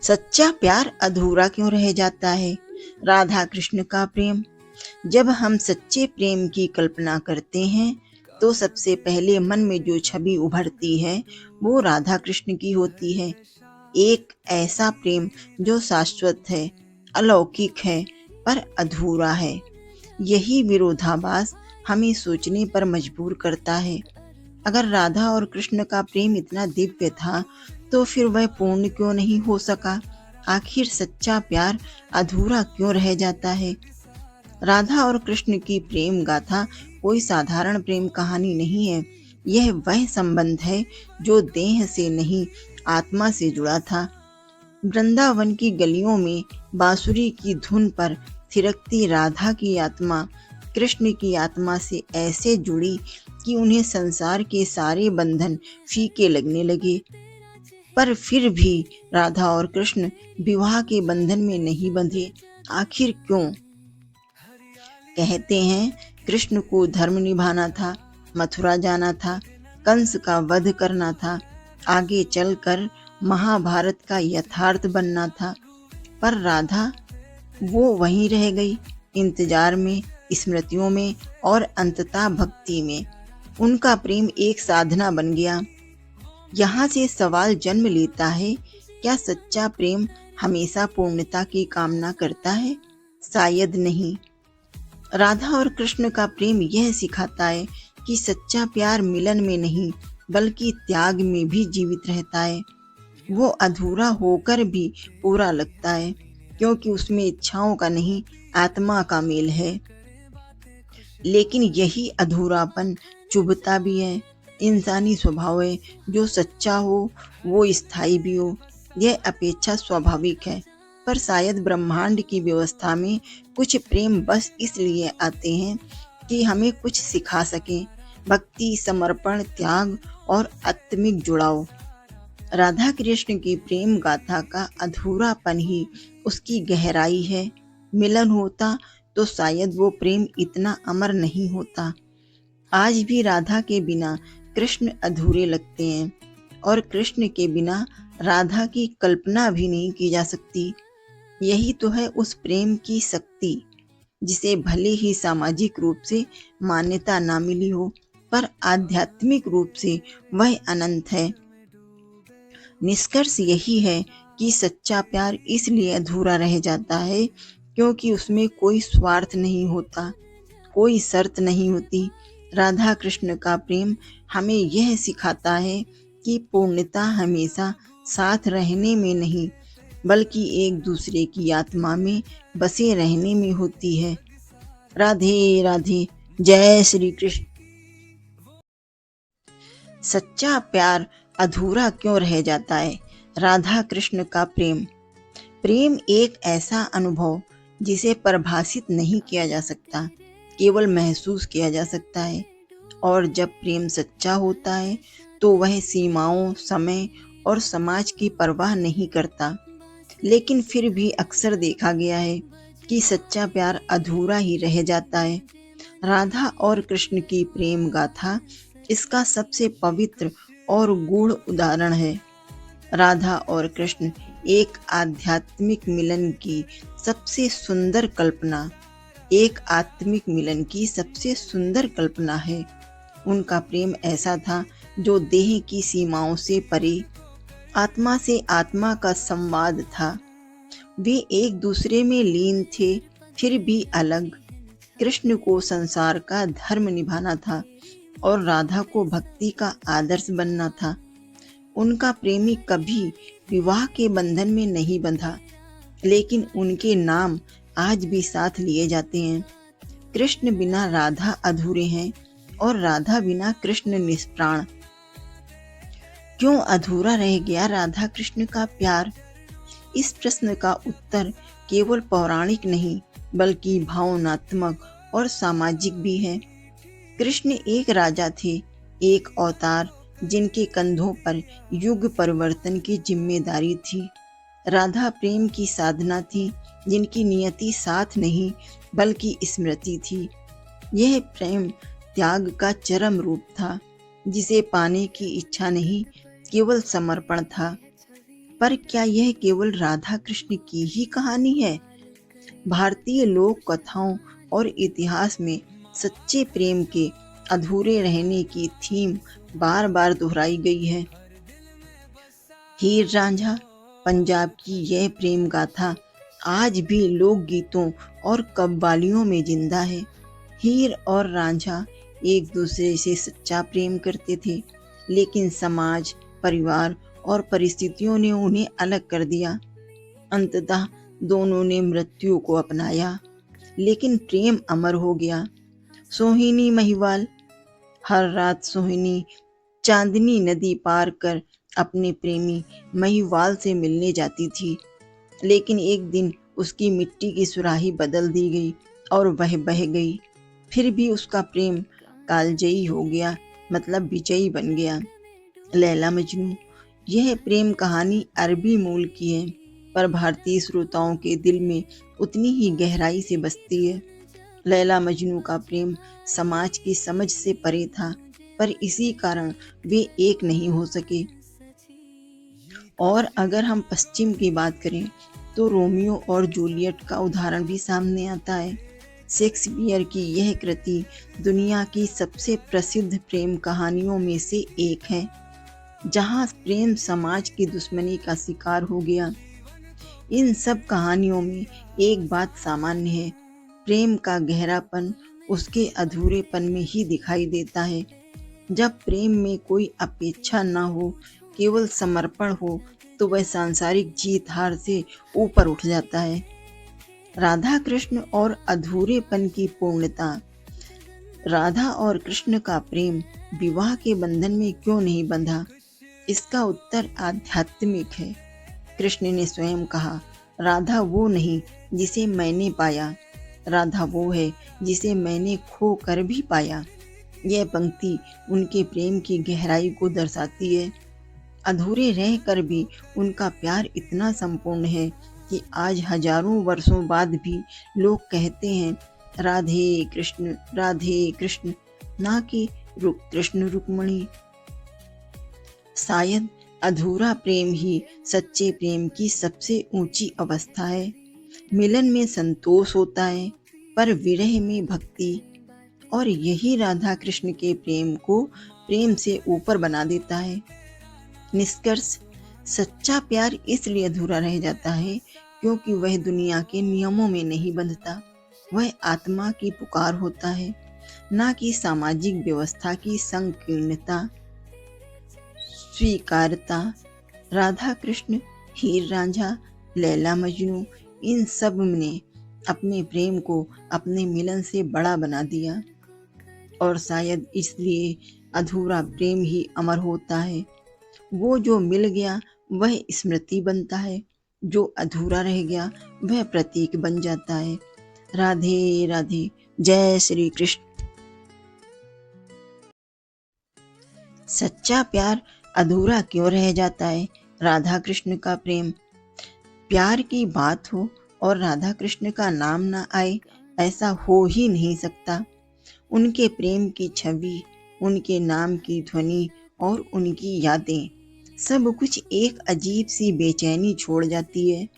सच्चा प्यार अधूरा क्यों रह जाता है? राधा कृष्ण का प्रेम। जब हम सच्चे प्रेम की कल्पना करते हैं तो सबसे पहले मन में जो छवि उभरती है वो राधा कृष्ण की होती है। एक ऐसा प्रेम जो शाश्वत है, अलौकिक है, पर अधूरा है। यही विरोधाभास हमें सोचने पर मजबूर करता है। अगर राधा और कृष्ण का प्रेम इतना दिव्य था तो फिर वह पूर्ण क्यों नहीं हो सका? आखिर सच्चा प्यार अधूरा क्यों रह जाता है? राधा और कृष्ण की प्रेम गाथा कोई साधारण प्रेम कहानी नहीं है। यह वह संबंध है जो देह से नहीं, आत्मा से जुड़ा था। वृंदावन की गलियों में बांसुरी की धुन पर थिरकती राधा की आत्मा कृष्ण की आत्मा से ऐसे जुड़ी कि उन्हें संसार के सारे बंधन फीके लगने लगे। पर फिर भी राधा और कृष्ण विवाह के बंधन में नहीं बंधे। आखिर क्यों? कहते हैं कृष्ण को धर्म निभाना था, मथुरा जाना था, कंस का वध करना था, आगे चलकर महाभारत का यथार्थ बनना था। पर राधा, वो वहीं रह गई, इंतजार में, स्मृतियों में और अंततः भक्ति में। उनका प्रेम एक साधना बन गया। यहाँ से सवाल जन्म लेता है, क्या सच्चा प्रेम हमेशा पूर्णता की कामना करता है? शायद नहीं। राधा और कृष्ण का प्रेम यह सिखाता है कि सच्चा प्यार मिलन में नहीं बल्कि त्याग में भी जीवित रहता है। वो अधूरा होकर भी पूरा लगता है क्योंकि उसमें इच्छाओं का नहीं, आत्मा का मेल है। लेकिन यही अधूरापन चुभता भी है। इंसानी स्वभाव है, जो सच्चा हो वो स्थायी भी हो। यह अपेक्षा स्वाभाविक है। पर शायद ब्रह्मांड की व्यवस्था में कुछ प्रेम बस इसलिए आते हैं कि हमें कुछ सिखा सकें। भक्ति, समर्पण, त्याग और आत्मिक जुड़ाव। राधा कृष्ण की प्रेम गाथा का अधूरापन ही उसकी गहराई है। मिलन होता तो शायद वो प्रेम इतना अमर नहीं होता। आज भी राधा के बिना कृष्ण अधूरे लगते हैं और कृष्ण के बिना राधा की कल्पना भी नहीं की जा सकती। यही तो है उस प्रेम की शक्ति, जिसे भले ही सामाजिक रूप से मान्यता ना मिली हो, पर आध्यात्मिक रूप से वह अनंत है। निष्कर्ष यही है कि सच्चा प्यार इसलिए अधूरा रह जाता है क्योंकि उसमें कोई स्वार्थ नहीं होता, कोई शर्त नहीं होती। राधा कृष्ण का प्रेम हमें यह सिखाता है कि पूर्णता हमेशा साथ रहने में नहीं बल्कि एक दूसरे की आत्मा में बसे रहने में होती है। राधे राधे। जय श्री कृष्ण। सच्चा प्यार अधूरा क्यों रह जाता है? राधा कृष्ण का प्रेम। प्रेम एक ऐसा अनुभव जिसे परिभाषित नहीं किया जा सकता, केवल महसूस किया जा सकता है। और जब प्रेम सच्चा होता है तो वह सीमाओं, समय और समाज की परवाह नहीं करता। लेकिन फिर भी अक्सर देखा गया है कि सच्चा प्यार अधूरा ही रह जाता है। राधा और कृष्ण की प्रेम गाथा इसका सबसे पवित्र और गूढ़ उदाहरण है। राधा और कृष्ण एक आध्यात्मिक मिलन की सबसे सुंदर कल्पना, एक आत्मिक मिलन की सबसे सुंदर कल्पना है। उनका प्रेम ऐसा था जो देह की सीमाओं से परे, आत्मा से आत्मा का संवाद था। वे एक दूसरे में लीन थे, फिर भी अलग। कृष्ण को संसार का धर्म निभाना था और राधा को भक्ति का आदर्श बनना था। उनका प्रेमी कभी विवाह के बंधन में नहीं बंधा, लेकिन उनके नाम आज भी साथ लिए जाते हैं। कृष्ण बिना राधा अधूरे हैं और राधा बिना कृष्ण निष्प्राण। क्यों अधूरा रह गया राधा कृष्ण का प्यार? इस प्रश्न का उत्तर केवल पौराणिक नहीं बल्कि भावनात्मक और सामाजिक भी है। कृष्ण एक राजा थे, एक अवतार जिनके कंधों पर युग परिवर्तन की जिम्मेदारी थी। राधा प्रेम की साधना थी जिनकी नियति साथ नहीं बल्कि स्मृति थी। यह प्रेम त्याग का चरम रूप था, जिसे पाने की इच्छा नहीं केवल समर्पण था। पर क्या यह केवल राधा कृष्ण की ही कहानी है? भारतीय लोक कथाओं और इतिहास में सच्चे प्रेम के अधूरे रहने की थीम बार बार दोहराई गई है। हीर रांझा पंजाब की यह प्रेम गाथा आज भी लोक गीतों और कव्वालियों में जिंदा है। हीर और रांझा एक दूसरे से सच्चा प्रेम करते थे, लेकिन समाज, परिवार और परिस्थितियों ने उन्हें अलग कर दिया। अंततः दोनों ने मृत्यु को अपनाया, लेकिन प्रेम अमर हो गया। सोहिनी महिवाल। हर रात सोहिनी चांदनी नदी पार कर अपने प्रेमी महिवाल से मिलने जाती थी, लेकिन एक दिन उसकी मिट्टी की सुराही बदल दी गई और वह बह गई। फिर भी उसका प्रेम कालजयी हो गया, मतलब विजयी बन गया। लैला मजनू। यह प्रेम कहानी अरबी मूल की है, पर भारतीय श्रोताओं के दिल में उतनी ही गहराई से बसती है। लैला मजनू का प्रेम समाज की समझ से परे था, पर इसी कारण वे एक नहीं हो सके। और अगर हम पश्चिम की बात करें तो रोमियो और जूलियट का उदाहरण भी सामने आता है। शेक्सपियर की यह कृति दुनिया की सबसे प्रसिद्ध प्रेम कहानियों में से एक है, जहां प्रेम समाज की दुश्मनी का शिकार हो गया। इन सब कहानियों में एक बात सामान्य है, प्रेम का गहरापन उसके अधूरेपन में ही दिखाई देता है। जब प्रेम में कोई अपेक्षा न हो, केवल समर्पण हो, तो वह सांसारिक जीत हार से ऊपर उठ जाता है। राधा कृष्ण और अधूरेपन की पूर्णता। राधा और कृष्ण का प्रेम विवाह के बंधन में क्यों नहीं बंधा? इसका उत्तर आध्यात्मिक है। कृष्ण ने स्वयं कहा, राधा वो नहीं जिसे मैंने पाया, राधा वो है जिसे मैंने खो कर भी पाया। यह पंक्ति उनके प्रेम की गहराई को दर्शाती है। अधूरे रहकर भी उनका प्यार इतना संपूर्ण है कि आज हजारों वर्षों बाद भी लोग कहते हैं राधे कृष्ण, ना कि कृष्ण रुक्मणी। शायद अधूरा प्रेम ही सच्चे प्रेम की सबसे ऊंची अवस्था है। मिलन में संतोष होता है, पर विरह में भक्ति, और यही राधा कृष्ण के प्रेम को प्रेम से ऊपर बना देता है। निष्कर्ष, सच्चा प्यार इसलिए अधूरा रह जाता है क्योंकि वह दुनिया के नियमों में नहीं बंधता। वह आत्मा की पुकार होता है, ना कि सामाजिक व्यवस्था की संकीर्णता। स्वीकारता। राधा कृष्ण, हीर रांझा, लैला मजनू, इन सब ने अपने प्रेम को अपने मिलन से बड़ा बना दिया, और शायद इसलिए अधूरा प्रेम ही अमर होता है। वो जो मिल गया वह स्मृति बनता है, जो अधूरा रह गया वह प्रतीक बन जाता है। राधे राधे। जय श्री कृष्ण। सच्चा प्यार अधूरा क्यों रह जाता है? राधा कृष्ण का प्रेम। प्यार की बात हो और राधा कृष्ण का नाम ना आए, ऐसा हो ही नहीं सकता। उनके प्रेम की छवि, उनके नाम की ध्वनि और उनकी यादें, सब कुछ एक अजीब सी बेचैनी छोड़ जाती है।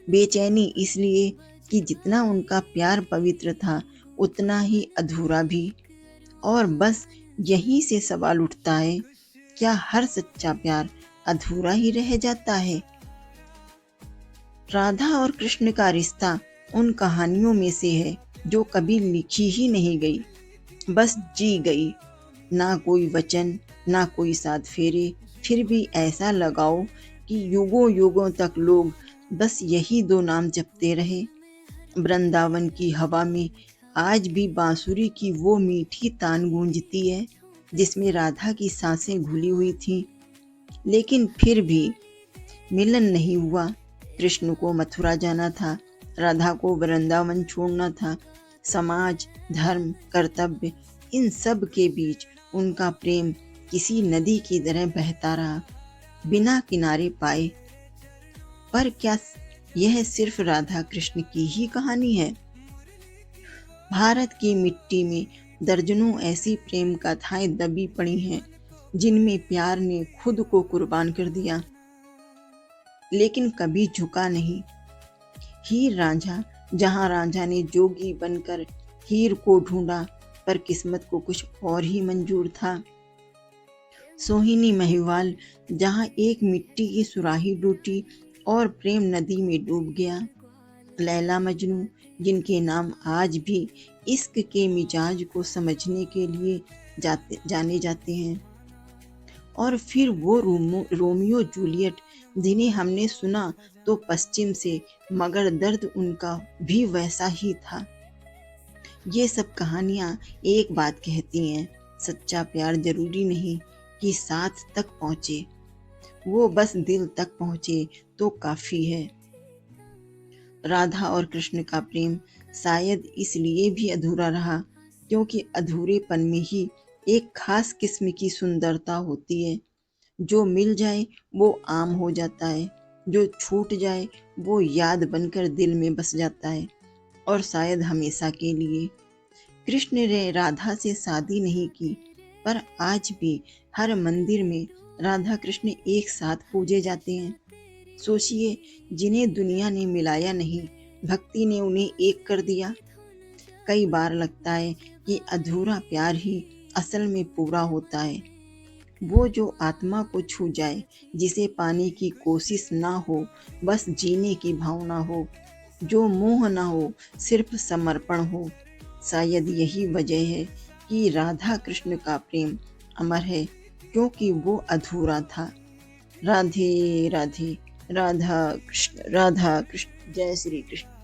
बेचैनी इसलिए कि जितना उनका प्यार पवित्र था, उतना ही अधूरा भी। और बस यहीं से सवाल उठता है, क्या हर सच्चा प्यार अधूरा ही रह जाता है? राधा और कृष्ण का रिश्ता उन कहानियों में से है जो कभी लिखी ही नहीं गई, बस जी गई। ना कोई वचन, ना कोई सात फेरे, फिर भी ऐसा लगाओ कि युगों युगों तक लोग बस यही दो नाम जपते रहे। वृंदावन की हवा में आज भी बांसुरी की वो मीठी तान गूंजती है जिसमें राधा की सांसें घुली हुई थीं। लेकिन फिर भी मिलन नहीं हुआ। कृष्ण को मथुरा जाना था, राधा को वृंदावन छोड़ना था। समाज, धर्म, कर्तव्य, इन सब के बीच उनका प्रेम किसी नदी की तरह बहता रहा, बिना किनारे पाए। पर क्या यह सिर्फ राधा कृष्ण की ही कहानी है? भारत की मिट्टी में दर्जनों ऐसी प्रेम कथाएं दबी पड़ी हैं जिनमें प्यार ने खुद को कुर्बान कर दिया। लेकिन कभी झुका नहीं। हीर रांझा, जहां रांझा ने जोगी बनकर हीर को ढूंढा, पर किस्मत को कुछ और ही मंजूर था। सोहिनी महिवाल, जहां एक मिट्टी की सुराही टूटी और प्रेम नदी में डूब गया। लैला मजनू, जिनके नाम आज भी इश्क के मिजाज को समझने के लिए जाने जाते हैं। और फिर वो रोमियो जूलियट, जिन्हें हमने सुना तो पश्चिम से, मगर दर्द उनका भी वैसा ही था। ये सब कहानियां एक बात कहती हैं, सच्चा प्यार जरूरी नहीं कि साथ तक पहुंचे, वो बस दिल तक पहुंचे तो काफी है। राधा और कृष्ण का प्रेम शायद इसलिए भी अधूरा रहा, क्योंकि अधूरेपन में ही एक खास किस्म की सुंदरता होती है। जो मिल जाए वो आम हो जाता है, जो छूट जाए वो याद बनकर दिल में बस जाता है, और शायद हमेशा के लिए। कृष्ण ने राधा से शादी नहीं की, पर आज भी हर मंदिर में राधा कृष्ण एक साथ पूजे जाते हैं। सोचिए, जिन्हें दुनिया ने मिलाया नहीं, भक्ति ने उन्हें एक कर दिया। कई बार लगता है कि अधूरा प्यार ही असल में पूरा होता है। वो जो आत्मा को छू जाए, जिसे पाने की कोशिश ना हो, बस जीने की भावना हो, जो मोह ना हो, सिर्फ समर्पण हो। शायद यही वजह है कि राधा कृष्ण का प्रेम अमर है, क्योंकि वो अधूरा था। राधे राधे। राधा कृष्ण, राधा कृष्ण। जय श्री कृष्ण।